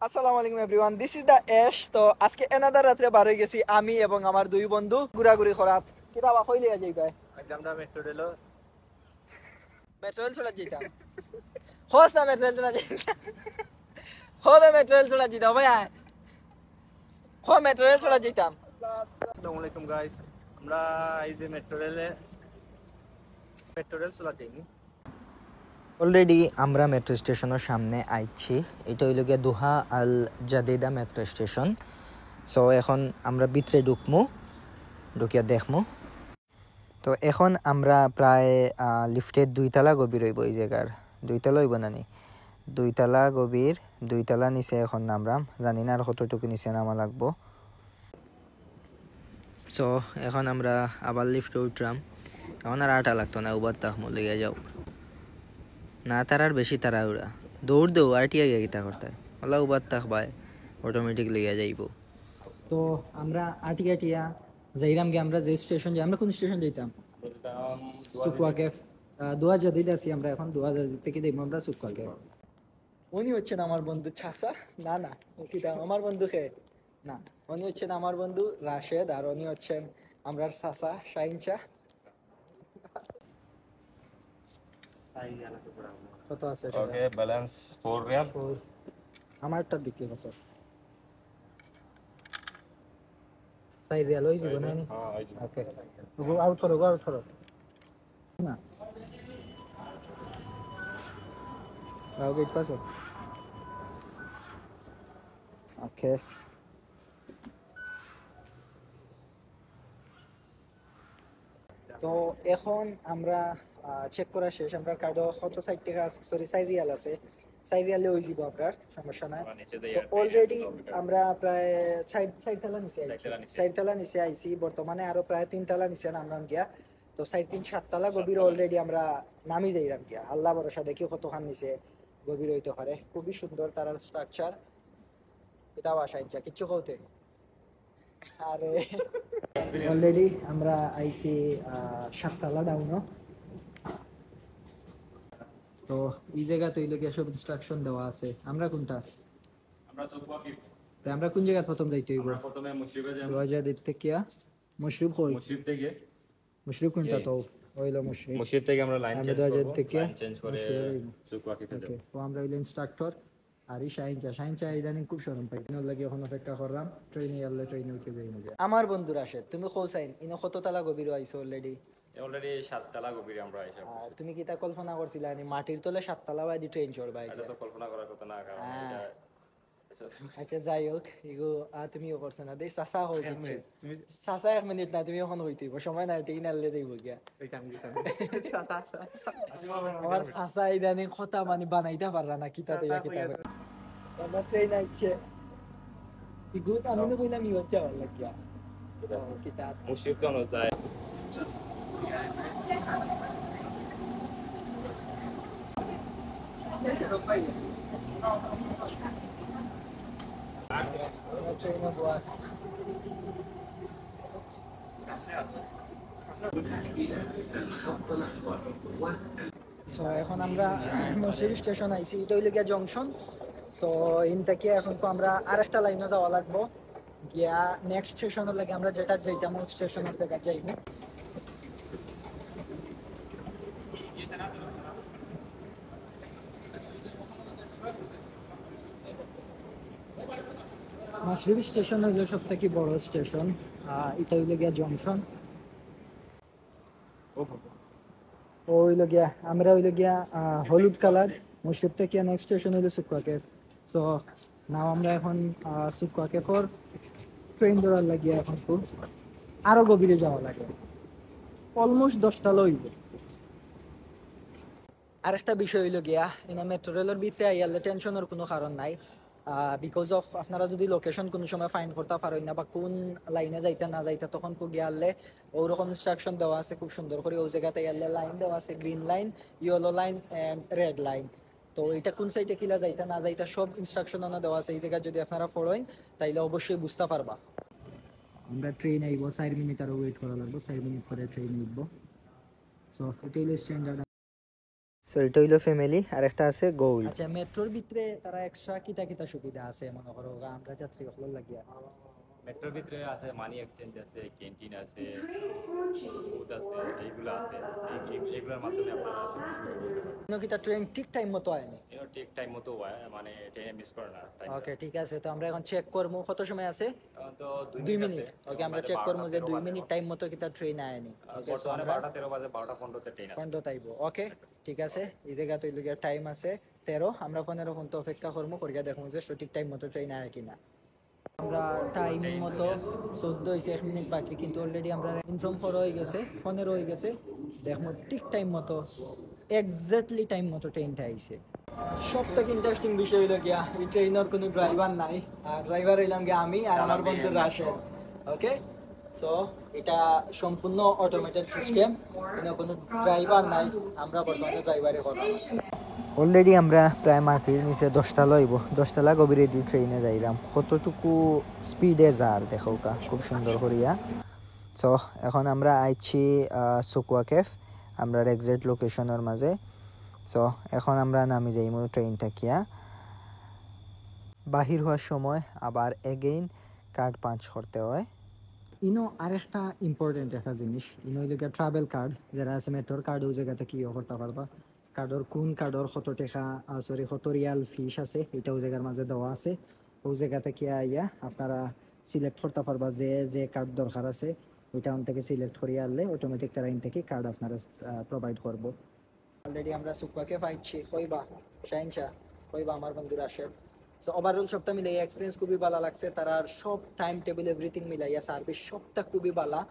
আসসালামু আলাইকুম everyone, this is the এশ। তো আজকে এনাদার রাত্রে বার হয়ে গেছি আমি এবং আমার দুই বন্ধু ঘুরাঘুরি করাত। কিতাবা কই লিয়া যাই ভাই? আমরা মেট্রো রেল মেট্রো রেল চলে যাইতাম। খোঁজ না মেট্রো রেল চলে যাইতাম। হবে মেট্রো রেল চলে যাইতাম ভাই। খো মেট্রো রেল চলে যাইতাম। আসসালামু আলাইকুম গাইস। আমরা এই যে মেট্রো রেল চলা যাইনি। অলরেডি আমরা মেট্রো স্টেশনের সামনে আইছি। এটা হইল গিয়া দোহা আল জাদেদা মেট্রো স্টেশন। সো এখন আমরা ভিতরে ঢুকিয়া দেখমু। তো এখন আমরা প্রায় লিফটের 2 তলা গভীর হইব। এই জায়গার 2 তলা হইব নানি, 2 তলা গভীর, 2 তলা নিচে এখন নামরাম। জানি না আর কতটুকু নিচে নামা লাগবো। সো এখন আমরা আবার লিফটে উঠলাম। এখন আর আটা লাগতো না, উবার তাহমু লেগে যাও না। তার আর বেশি তারা উড়া দৌড় দেও আরটিআই গিতা করতে ওলা উবার তাক বাই অটোমেটিক লেগে যাইব। তো আমরা আটিয়া যাইরাম গে। আমরা যে স্টেশন যাই, আমরা কোন স্টেশন যাইতাম? সুকুয়া ক্যাফ। দোয়া জাদিদ আছি আমরা এখন। দোয়া জাদিদ থেকে দেখবো আমরা সুকুয়া ক্যাফ। উনি হচ্ছেন আমার বন্ধু ছাসা। না না, কিটা আমার বন্ধু খে না, উনি হচ্ছেন আমার বন্ধু রাশেদ, আর উনি হচ্ছেন আমরা ছাসা শাহিনচা। কত আছে ওকে, ব্যালেন্স 4 রিয়াল। আমারটার দিকে কত? 4 রিয়াল হয়ে যাবে না? হ্যাঁ, এই যে ওকে, গো আউট করো, গো আউট করো না। দাও গেট পাসো। ওকে, তো এখন আমরা চেক করা শেষ। আমরা কার্ডও কত 60 টাকা, সরি 4 রিয়াল আছে। 4 রিয়ালে হয়ে যাব আপনার, সমস্যা নাই। তো অলরেডি আমরা প্রায় 4 তলা নিচে আইছি। 4 তলা নিচে আইছি বর্তমানে, আরো প্রায় 3 তলা নিচে নামলাম গিয়া। তো 4-3-7 তলা গভীর অলরেডি আমরা নামি যাইলাম গিয়া। আল্লাহ ভরসা, দেখি কতখান নিচে গভীর হইতে পারে। খুবই সুন্দর তার স্ট্রাকচার। এটাও আশা ইচ্ছা কিচ্ছু কৌতে। আরে অলরেডি আমরা আইছি 7 তলা ডাউনও। তো এই জায়গা তৈরি গিয়ে সব ইনস্ট্রাকশন দেওয়া আছে। আমরা কোনটা? আমরা সুকুয়া কিফ। তাই আমরা কোন জায়গা প্রথম যাইতে হইব? আমরা প্রথমে মুশরিফে যাব। দরজা দিতে কিয়া মুশরিফ কই? মুশরিফ থেকে মুশরিফ কোনটা? তো হইলো মুশরিফ। মুশরিফ থেকে আমরা লাইন চেঞ্জ দরজা করব। থেকে লাইন চেঞ্জ করে সুকুয়া কিফে যাব। ওকে, তো আমরা হইলো ইনস্ট্রাক্টর। আর এই শাহিনচা ইদানিং খুব শরম পাই। ওর লাগি এখন অপেক্ষা করলাম। ট্রেনে এলে ট্রেনে উঠে যাই না। আমার বন্ধু রাশেদ, তুমি কোসাইন ইনো কত তলা গভীর আইছো অলরেডি? অলরেডি 7 তলা গভীর আমরা আইসা। আর তুমি কি তা কল্পনা করছিলা নি মাটির তলে 7 তলা বাই ট্রেন চড়বা? এটা তো কল্পনা করার কথা না, কারণ হ্যাঁ। এটা আচ্ছা যাই হোক, এগো তুমিও করছো না দেই চাচা হই দিচ্ছি। চাচা 1 মিনিট না, তুমি এখন হইতেইব সময় নাই, ঠিক নাললে যাইব গিয়া। আমার চাচা ইদানিং কথা মানে বানাইতে পারলা না, কিতাতে আমরা ট্রেন আইছে ইগুত আমি না কইলাম ইও যাওয়ার লাগিয়া কিতা মুশরিফ তো না যায়। ট্রেনে বস। সো এখন আমরা মুশরিফ স্টেশন আইছি। এটা হইলে গিয়া জংশন। তো ইন থেকে এখন তো আমরা আরেকটা লাইনে যাওয়া লাগবো গিয়া নেক্সট স্টেশনের লাগে। আমরা যেটা যাইতাম ওই স্টেশনের জায়গা যাইব। মুশরিফ স্টেশন হইলো সব থেকে বড় স্টেশন। এটা হইলো গিয়া জংশন। ও হইলো গিয়া আমরা হইলো গিয়া হলুদ কালার। মুশরিফ থেকে নেক্সট স্টেশন হইলো সুকুয়া ক্যাফ। সো নাও আমরা এখন সুকুয়া ক্যাফর ট্রেন ধরার লাগিয়া এখন খুব আরো গভীরে যাওয়া লাগে। অলমোস্ট 10 তলা হইব। আরেকটা বিষয় হইলো গিয়া ইনা মেট্রো রেলের ভিতরে আইয়ালে টেনশনের কোনো কারণ নাই। বিকজ অফ আপনারা যদি লোকেশন কোনো সময় ফাইন্ড করতে পারেন না বা কোন লাইনে যাইতে না যাইতে, তখন কো গিয়ালে ওরকম ইনস্ট্রাকশন দেওয়া আছে খুব সুন্দর করে। ওই জায়গাতে গেলে লাইন দেওয়া আছে, green line, yellow line and red line. তো এটা কোন সাইডে কিলা যাইতে না যাইতে সব ইনস্ট্রাকশন দেওয়া আছে। এই জায়গা যদি আপনারা ফলোইন তাইলে অবশ্যই বুঝতে পারবা। আমরা ট্রেন আইব, 4 মিনিট আরো ওয়েট করা লাগবে। 4 মিনিট পরে ট্রেন উঠবো। সো এটা হলো স্ট্যান্ডার্ড। সো এটা হইলো ফ্যামিলি, আর একটা আছে গোল্ড। আচ্ছা মেট্রোর ভিতরে তারা এক্সট্রা কিতা কিতা সুবিধা আছে মনে করো আমরা যাত্রী সকল লাগিয়া? মেট্রোর ভিতরে আছে মানি এক্সচেঞ্জ আছে, ক্যান্টিন আছে, ফুড আছে, এইগুলো আছে। এইগুলোর মাধ্যমে আপনারা কিতা ট্রেন ঠিক টাইম মতো আয়নি? ঠিক টাইম মতো হয়, মানে ট্রেনে মিস করে না। ওকে ঠিক আছে, তো আমরা এখন চেক করবো কত সময় আছে? এখন তো 2 মিনিট। ওকে আমরা চেক করবো যে 2 মিনিট টাইম মতো কিতা ট্রেন আয়নি। ওকে সো বর্তমানে আমরা 12টা 13 বাজে, 12টা 15তে ট্রেন আছে। ফোনটা তাইব। ওকে ঠিক আছে, এই জায়গা তো ইলগিয়া টাইম আছে 13, আমরা 15 ফোন তো অপেক্ষা করবো, করিয়া দেখবো যে সঠিক টাইম মতো ট্রেন আয় কিনা। আমরা টাইম মতো 14 হয়েছে, 1 মিনিট বাকি, কিন্তু অলরেডি আমরা ইনফর্ম করা হয়ে গেছে 15 হয়ে গেছে। দেখবো ঠিক টাইম মতো এক্স্যাক্টলি টাইম মতো ট্রেনটা আইছে। সবথেকে ইন্টারেস্টিং বিষয় হইলো গিয়া এই ট্রেনের কোনো ড্রাইভার নাই, আর ড্রাইভার হইলাম গিয়া আমি আর আমার বন্ধু রাশেদ। ওকে সো এটা সম্পূর্ণ অটোমেটেড সিস্টেম, এখানে কোনো ড্রাইভার নাই, আমরা বর্তমানে ড্রাইভারে কথা। অলরেডি আমরা প্রায় মাটির নিচে 10টা লইব, 10তলা গভীরে দিয়ে ট্রেনে যাইলাম। কতটুকু স্পিডে যার দেখো কা, খুব সুন্দর করিয়া। সো এখন আমরা আইছি সুকুয়া কেফ, আমরা এক্সাক্ট লোকেশনের মাঝে। সো এখন আমরা নামি যাইমু ট্রেন থাকিয়া। বাহির হওয়ার সময় আবার এগেইন কার্ড পাঞ্চ করতে হয়। ইনো আরেকটা ইম্পর্টেন্ট একটা জিনিস, ইনো হইল গিয়া ট্রাভেল কার্ড, যারা আছে মেট্রোর কার্ড ওই জায়গাতে কি করতে পারবা। কার্ডর কোন কার্ডর কত টাকা কত রিয়াল ফিস আছে এটা ওই জায়গার মাঝে দেওয়া আছে। ওই জায়গাতে কি আইয়া আপনারা সিলেক্ট করতে পারবা যে যে কার্ড দরকার আছে, ওইটা ওন থেকে সিলেক্ট করিয়া আনলে অটোমেটিক তারা ইন থেকে কার্ড আপনারা প্রোভাইড করবো। অলরেডি আমরা সুকুয়াকে পাইছি, কইবা শাহিনশা, কইবা আমার বন্ধুরা আসে। সো ওভারঅল সবটা মিলে এক্সপিরিয়েন্স খুবই ভালো লাগছে, তারা সব টাইম টেবিল এভরিথিং মিলাইয়া সার্ভিস সবটা খুবই ভালো।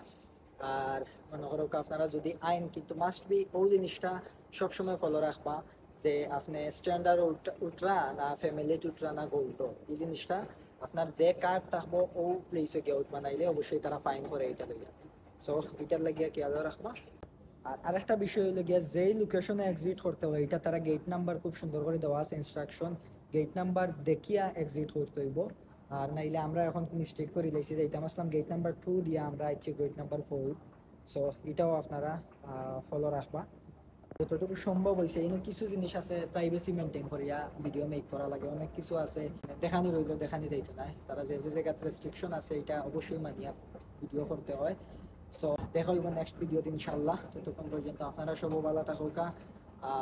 আর মনে করো আপনারা যদি আইন কিন্তু মাস্ট বি ও জিনিসটা সবসময় ফলো রাখবা যে আপনি স্ট্যান্ডার্ড উঠরা না ফ্যামিলিতে উঠরা না গোল্ড, এই জিনিসটা আপনার যে কার্ড থাকবো ও প্লেসে গিয়ে উঠবা, নাইলে অবশ্যই তারা ফাইন করে এটা লইয়া। সো এটার লাগিয়া খেয়াল রাখবা। আর আরেকটা বিষয় হলো গিয়া যেই লোকেশনে এক্সিট করতে হয় এটা তারা গেট নাম্বার খুব সুন্দর করে দেওয়া আছে ইনস্ট্রাকশন, গেট নাম্বার দেখিয়া এক্সিট করতে হইব। আর নাইলে আমরা এখন মিস্টেক করে লাইছি, যাইতাম আসলাম গেট নাম্বার 2 দিয়া, আমরা আইছি গেট নাম্বার 4। সো এটাও আপনারা ফলো রাখবা যতটুকু সম্ভব হয়েছে। এনে কিছু জিনিস আছে প্রাইভেসি মেনটেন করিয়া ভিডিও মেক করা লাগে, অনেক কিছু আছে দেখানি রইল দেখানি যাইতো না, তারা যে যে জায়গাতে রেস্ট্রিকশন আছে এটা অবশ্যই মানিয়া ভিডিও করতে হয়। সো দেখা হইব নেক্সট ভিডিওতে ইনশাল্লাহ। ততক্ষণ পর্যন্ত আপনারা সব ভালো থাকুকা,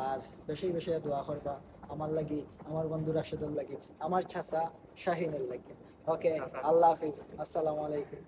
আর বেশি বেশি দোয়া করবা আমার লাগি, আমার বন্ধু রাশেদের লাগি, আমার চাচা শাহিনের লাগি। ওকে আল্লাহ হাফিজ, আসসালামু আলাইকুম।